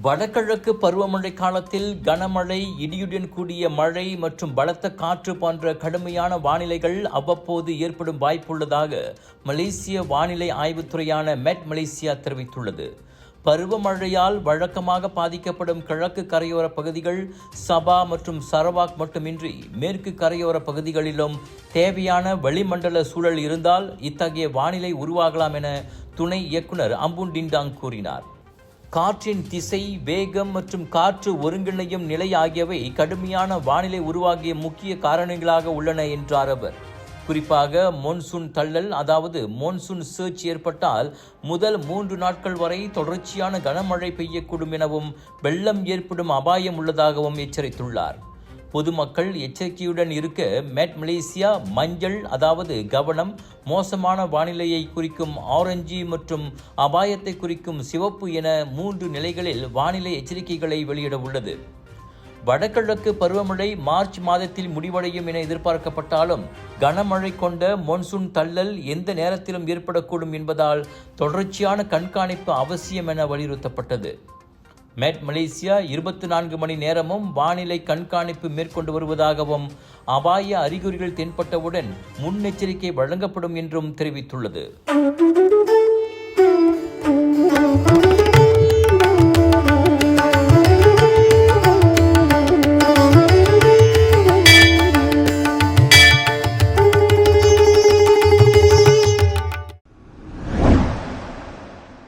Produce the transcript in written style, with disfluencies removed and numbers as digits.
வடகிழக்கு பருவமழை காலத்தில் கனமழை, இடியுடன் கூடிய மழை மற்றும் பலத்த காற்று போன்ற கடுமையான வானிலைகள் அவ்வப்போது ஏற்படும் வாய்ப்புள்ளதாக மலேசிய வானிலை ஆய்வுத்துறையான மெட் மலேசியா தெரிவித்துள்ளது. பருவமழையால் வழக்கமாக பாதிக்கப்படும் கிழக்கு கரையோர பகுதிகள் சபா மற்றும் சரவாக் மட்டுமின்றி மேற்கு கரையோர பகுதிகளிலும் தேவையான வளிமண்டல சூழல் இருந்தால் இத்தகைய வானிலை உருவாகலாம் என துணை இயக்குனர் அம்புன் டிண்டாங் கூறினார். காற்றின் திசை, வேகம் மற்றும் காற்று ஒருங்கிணையும் நிலை ஆகியவை கடுமையான வானிலை உருவாகிய முக்கிய காரணிகளாக உள்ளன என்றார் அவர். குறிப்பாக மோன்சூன் தள்ளல், அதாவது மோன்சூன் சர்ச் ஏற்பட்டால் முதல் 3 நாட்கள் வரை தொடர்ச்சியான கனமழை பெய்யக்கூடும் எனவும் வெள்ளம் ஏற்படும் அபாயம் உள்ளதாகவும் எச்சரித்துள்ளார். பொதுமக்கள் எச்சரிக்கையுடன் இருக்க மெட் மலேசியா மஞ்சள், அதாவது கவனம், மோசமான வானிலையை குறிக்கும் ஆரஞ்சு மற்றும் அபாயத்தை குறிக்கும் சிவப்பு என 3 நிலைகளில் வானிலை எச்சரிக்கைகளை வெளியிட உள்ளது. வடகிழக்கு பருவமழை மார்ச் மாதத்தில் முடிவடையும் என எதிர்பார்க்கப்பட்டாலும் கனமழை கொண்ட மோன்சூன் தள்ளல் எந்த நேரத்திலும் ஏற்படக்கூடும் என்பதால் தொடர்ச்சியான கண்காணிப்பு அவசியம் என வலியுறுத்தப்பட்டது. மெட் மலேசியா 24 மணி நேரமும் வானிலை கண்காணிப்பு மேற்கொண்டு வருவதாகவும் அபாய அறிகுறிகள் தென்பட்டவுடன் முன்னெச்சரிக்கை வழங்கப்படும் என்றும் தெரிவித்துள்ளது.